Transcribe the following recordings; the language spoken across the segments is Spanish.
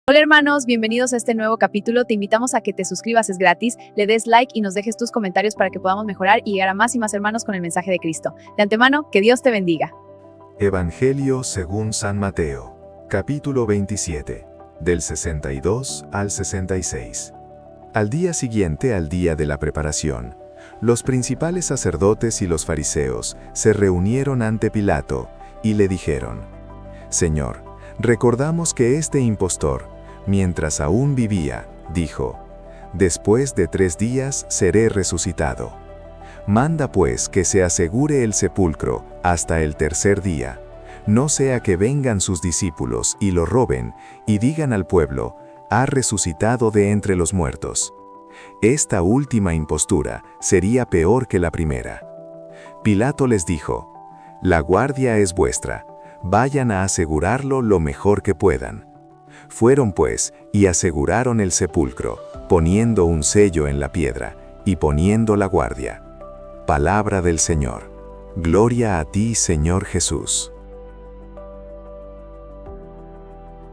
Hola hermanos, bienvenidos a este nuevo capítulo. Te invitamos a que te suscribas, es gratis, le des like y nos dejes tus comentarios para que podamos mejorar y llegar a más y más hermanos con el mensaje de Cristo. De antemano, que Dios te bendiga. Evangelio según San Mateo, capítulo 27, del 62 al 66. Al día siguiente, al día de la preparación, los principales sacerdotes y los fariseos se reunieron ante Pilato y le dijeron: Señor, recordamos que este impostor, mientras aún vivía, dijo: Después de 3 días seré resucitado. Manda pues que se asegure el sepulcro hasta el 3er día, no sea que vengan sus discípulos y lo roben y digan al pueblo: ha resucitado de entre los muertos. Esta última impostura sería peor que la primera. Pilato les dijo: La guardia es vuestra, vayan a asegurarlo lo mejor que puedan. Fueron pues y aseguraron el sepulcro, poniendo un sello en la piedra y poniendo la guardia. Palabra del Señor. Gloria a ti, Señor Jesús.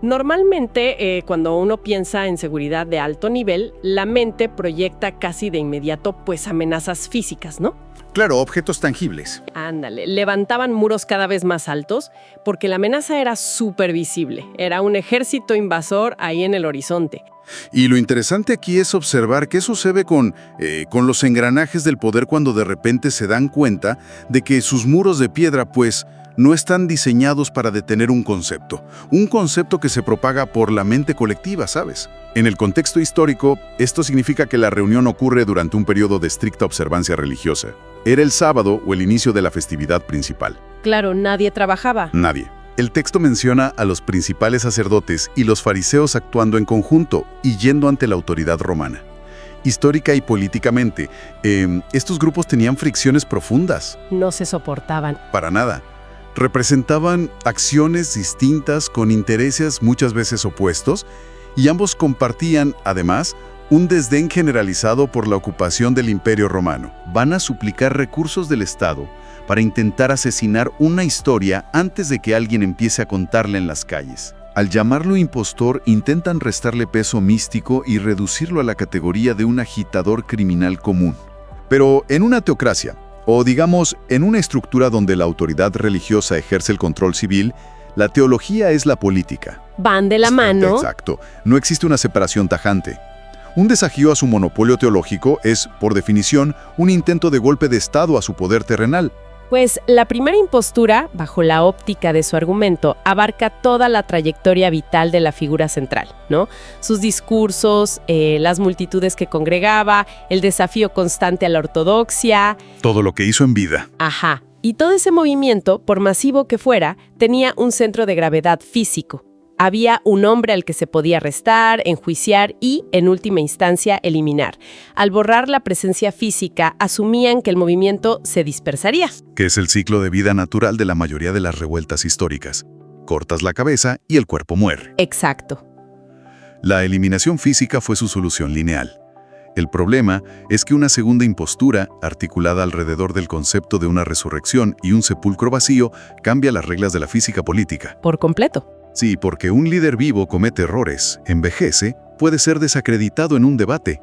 Normalmente, cuando uno piensa en seguridad de alto nivel, la mente proyecta casi de inmediato pues amenazas físicas, ¿no? Claro, objetos tangibles. Ándale, levantaban muros cada vez más altos porque la amenaza era súper visible. Era un ejército invasor ahí en el horizonte. Y lo interesante aquí es observar qué sucede con los engranajes del poder cuando de repente se dan cuenta de que sus muros de piedra pues no están diseñados para detener un concepto que se propaga por la mente colectiva, ¿sabes? En el contexto histórico, esto significa que la reunión ocurre durante un periodo de estricta observancia religiosa. Era el sábado o el inicio de la festividad principal. Claro, nadie trabajaba. Nadie. El texto menciona a los principales sacerdotes y los fariseos actuando en conjunto y yendo ante la autoridad romana. Histórica y políticamente, estos grupos tenían fricciones profundas. No se soportaban. Para nada. Representaban acciones distintas con intereses muchas veces opuestos, y ambos compartían, además, un desdén generalizado por la ocupación del Imperio Romano. Van a suplicar recursos del Estado para intentar asesinar una historia antes de que alguien empiece a contarla en las calles. Al llamarlo impostor, intentan restarle peso místico y reducirlo a la categoría de un agitador criminal común. Pero en una teocracia, o digamos, en una estructura donde la autoridad religiosa ejerce el control civil, la teología es la política. Van de la mano. Exacto. No existe una separación tajante. Un desafío a su monopolio teológico es, por definición, un intento de golpe de Estado a su poder terrenal. Pues la primera impostura, bajo la óptica de su argumento, abarca toda la trayectoria vital de la figura central, ¿no? Sus discursos, las multitudes que congregaba, el desafío constante a la ortodoxia. Todo lo que hizo en vida. Ajá. Y todo ese movimiento, por masivo que fuera, tenía un centro de gravedad físico. Había un hombre al que se podía arrestar, enjuiciar y, en última instancia, eliminar. Al borrar la presencia física, asumían que el movimiento se dispersaría. Que es el ciclo de vida natural de la mayoría de las revueltas históricas. Cortas la cabeza y el cuerpo muere. Exacto. La eliminación física fue su solución lineal. El problema es que una segunda impostura, articulada alrededor del concepto de una resurrección y un sepulcro vacío, cambia las reglas de la física política. Por completo. Sí, porque un líder vivo comete errores, envejece, puede ser desacreditado en un debate.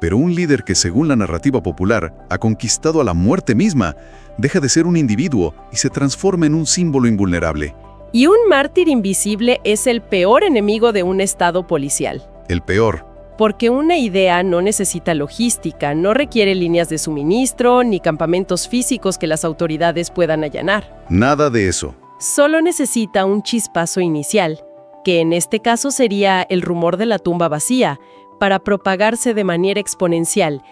Pero un líder que, según la narrativa popular, ha conquistado a la muerte misma, deja de ser un individuo y se transforma en un símbolo invulnerable. Y un mártir invisible es el peor enemigo de un estado policial. El peor. Porque una idea no necesita logística, no requiere líneas de suministro ni campamentos físicos que las autoridades puedan allanar. Nada de eso. Solo necesita un chispazo inicial, que en este caso sería el rumor de la tumba vacía, para propagarse de manera exponencial.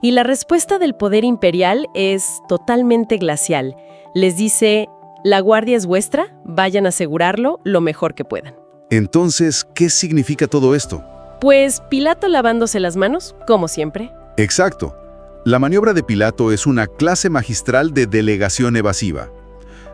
Y la respuesta del poder imperial es totalmente glacial. Les dice: la guardia es vuestra, vayan a asegurarlo lo mejor que puedan. Entonces, ¿qué significa todo esto? Pues Pilato lavándose las manos, como siempre. Exacto. La maniobra de Pilato es una clase magistral de delegación evasiva.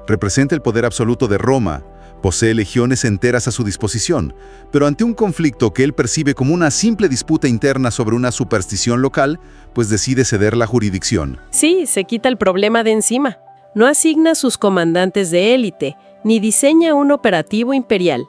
Representa el poder absoluto de Roma, posee legiones enteras a su disposición, pero ante un conflicto que él percibe como una simple disputa interna sobre una superstición local, pues decide ceder la jurisdicción. Sí, se quita el problema de encima. No asigna sus comandantes de élite, ni diseña un operativo imperial.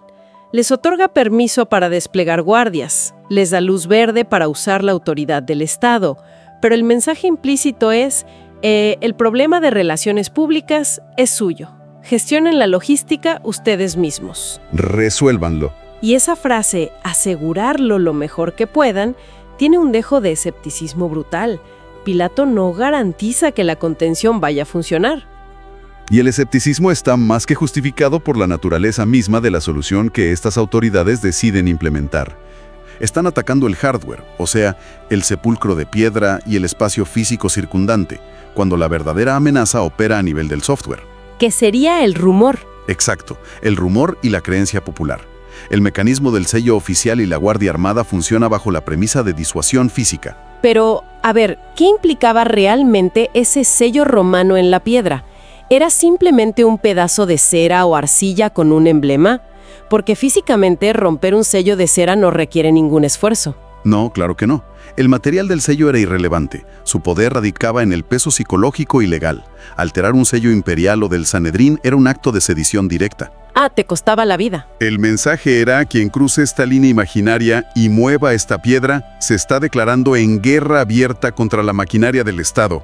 Les otorga permiso para desplegar guardias, les da luz verde para usar la autoridad del Estado, pero el mensaje implícito es, el problema de relaciones públicas es suyo. Gestionen la logística ustedes mismos. Resuélvanlo. Y esa frase, asegurarlo lo mejor que puedan, tiene un dejo de escepticismo brutal. Pilato no garantiza que la contención vaya a funcionar. Y el escepticismo está más que justificado por la naturaleza misma de la solución que estas autoridades deciden implementar. Están atacando el hardware, o sea, el sepulcro de piedra y el espacio físico circundante, cuando la verdadera amenaza opera a nivel del software. Que sería el rumor. Exacto, el rumor y la creencia popular. El mecanismo del sello oficial y la Guardia Armada funciona bajo la premisa de disuasión física. Pero, a ver, ¿qué implicaba realmente ese sello romano en la piedra? ¿Era simplemente un pedazo de cera o arcilla con un emblema? Porque físicamente romper un sello de cera no requiere ningún esfuerzo. No, claro que no. El material del sello era irrelevante. Su poder radicaba en el peso psicológico y legal. Alterar un sello imperial o del Sanedrín era un acto de sedición directa. Te costaba la vida. El mensaje era: quien cruce esta línea imaginaria y mueva esta piedra, se está declarando en guerra abierta contra la maquinaria del Estado.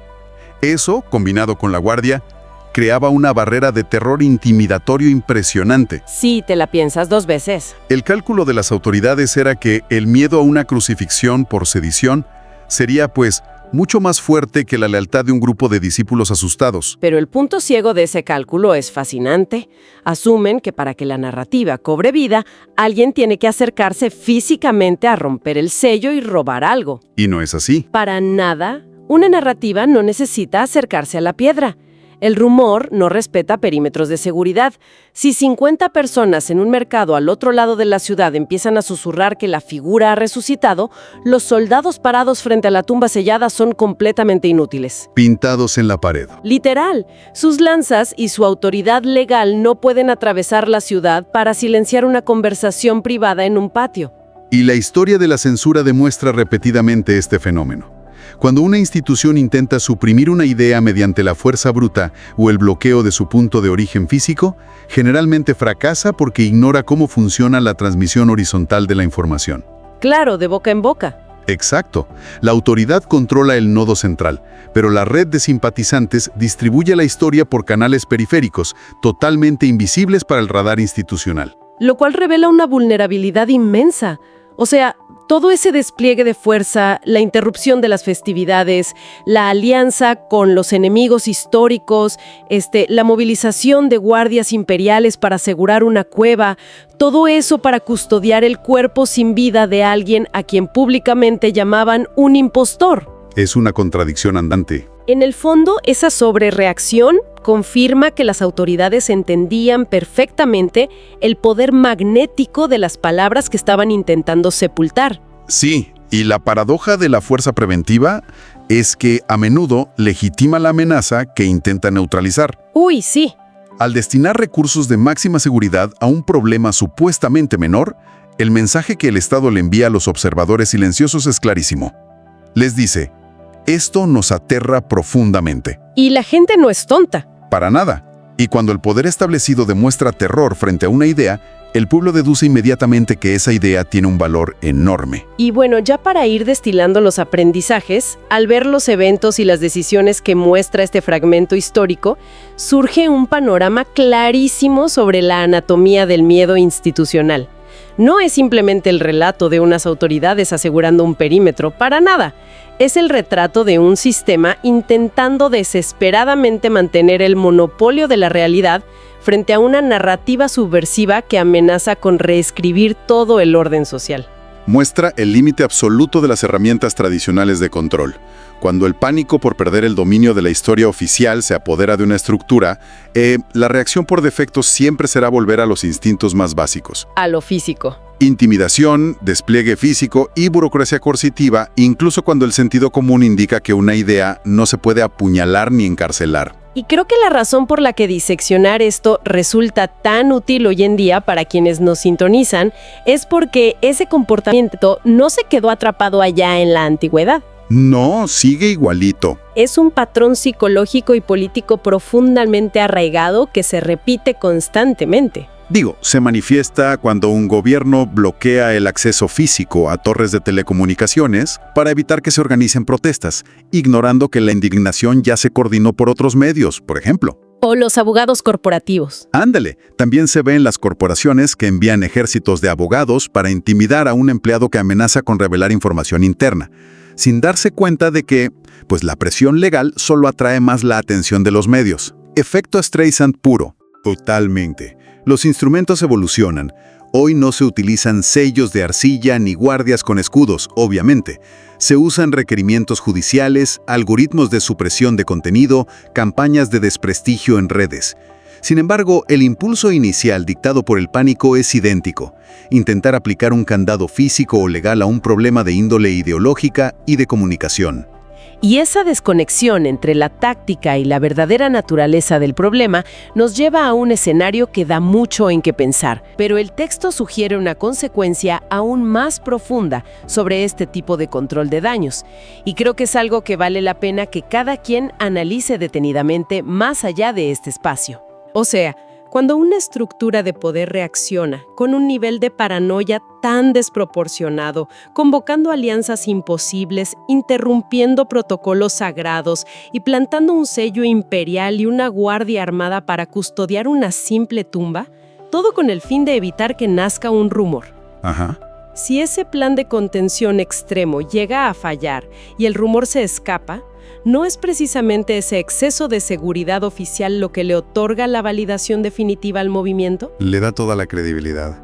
Eso, combinado con la Guardia, creaba una barrera de terror intimidatorio impresionante. Sí, te la piensas 2 veces. El cálculo de las autoridades era que el miedo a una crucifixión por sedición sería, pues, mucho más fuerte que la lealtad de un grupo de discípulos asustados. Pero el punto ciego de ese cálculo es fascinante. Asumen que para que la narrativa cobre vida, alguien tiene que acercarse físicamente a romper el sello y robar algo. Y no es así. Para nada, una narrativa no necesita acercarse a la piedra. El rumor no respeta perímetros de seguridad. Si 50 personas en un mercado al otro lado de la ciudad empiezan a susurrar que la figura ha resucitado, los soldados parados frente a la tumba sellada son completamente inútiles. Pintados en la pared. Literal, sus lanzas y su autoridad legal no pueden atravesar la ciudad para silenciar una conversación privada en un patio. Y la historia de la censura demuestra repetidamente este fenómeno. Cuando una institución intenta suprimir una idea mediante la fuerza bruta o el bloqueo de su punto de origen físico, generalmente fracasa porque ignora cómo funciona la transmisión horizontal de la información. Claro, de boca en boca. Exacto. La autoridad controla el nodo central, pero la red de simpatizantes distribuye la historia por canales periféricos, totalmente invisibles para el radar institucional. Lo cual revela una vulnerabilidad inmensa. O sea, todo ese despliegue de fuerza, la interrupción de las festividades, la alianza con los enemigos históricos, la movilización de guardias imperiales para asegurar una cueva, todo eso para custodiar el cuerpo sin vida de alguien a quien públicamente llamaban un impostor. Es una contradicción andante. En el fondo, esa sobrereacción confirma que las autoridades entendían perfectamente el poder magnético de las palabras que estaban intentando sepultar. Sí, y la paradoja de la fuerza preventiva es que a menudo legitima la amenaza que intenta neutralizar. Uy, sí. Al destinar recursos de máxima seguridad a un problema supuestamente menor, el mensaje que el Estado le envía a los observadores silenciosos es clarísimo. Les dice: esto nos aterra profundamente. Y la gente no es tonta. Para nada. Y cuando el poder establecido demuestra terror frente a una idea, el pueblo deduce inmediatamente que esa idea tiene un valor enorme. Y bueno, ya para ir destilando los aprendizajes, al ver los eventos y las decisiones que muestra este fragmento histórico, surge un panorama clarísimo sobre la anatomía del miedo institucional. No es simplemente el relato de unas autoridades asegurando un perímetro, para nada. Es el retrato de un sistema intentando desesperadamente mantener el monopolio de la realidad frente a una narrativa subversiva que amenaza con reescribir todo el orden social. Muestra el límite absoluto de las herramientas tradicionales de control. Cuando el pánico por perder el dominio de la historia oficial se apodera de una estructura, la reacción por defecto siempre será volver a los instintos más básicos. A lo físico. Intimidación, despliegue físico y burocracia coercitiva, incluso cuando el sentido común indica que una idea no se puede apuñalar ni encarcelar. Y creo que la razón por la que diseccionar esto resulta tan útil hoy en día para quienes nos sintonizan es porque ese comportamiento no se quedó atrapado allá en la antigüedad. No, sigue igualito. Es un patrón psicológico y político profundamente arraigado que se repite constantemente. Se manifiesta cuando un gobierno bloquea el acceso físico a torres de telecomunicaciones para evitar que se organicen protestas, ignorando que la indignación ya se coordinó por otros medios, por ejemplo. O los abogados corporativos. Ándale, también se ve en las corporaciones que envían ejércitos de abogados para intimidar a un empleado que amenaza con revelar información interna, sin darse cuenta de que, la presión legal solo atrae más la atención de los medios. Efecto Streisand puro. Totalmente. Los instrumentos evolucionan. Hoy no se utilizan sellos de arcilla ni guardias con escudos, obviamente. Se usan requerimientos judiciales, algoritmos de supresión de contenido, campañas de desprestigio en redes. Sin embargo, el impulso inicial dictado por el pánico es idéntico: intentar aplicar un candado físico o legal a un problema de índole ideológica y de comunicación. Y esa desconexión entre la táctica y la verdadera naturaleza del problema nos lleva a un escenario que da mucho en qué pensar, pero el texto sugiere una consecuencia aún más profunda sobre este tipo de control de daños, y creo que es algo que vale la pena que cada quien analice detenidamente más allá de este espacio. O sea, cuando una estructura de poder reacciona con un nivel de paranoia tan desproporcionado, convocando alianzas imposibles, interrumpiendo protocolos sagrados y plantando un sello imperial y una guardia armada para custodiar una simple tumba, todo con el fin de evitar que nazca un rumor. Ajá. Si ese plan de contención extremo llega a fallar y el rumor se escapa, ¿no es precisamente ese exceso de seguridad oficial lo que le otorga la validación definitiva al movimiento? Le da toda la credibilidad.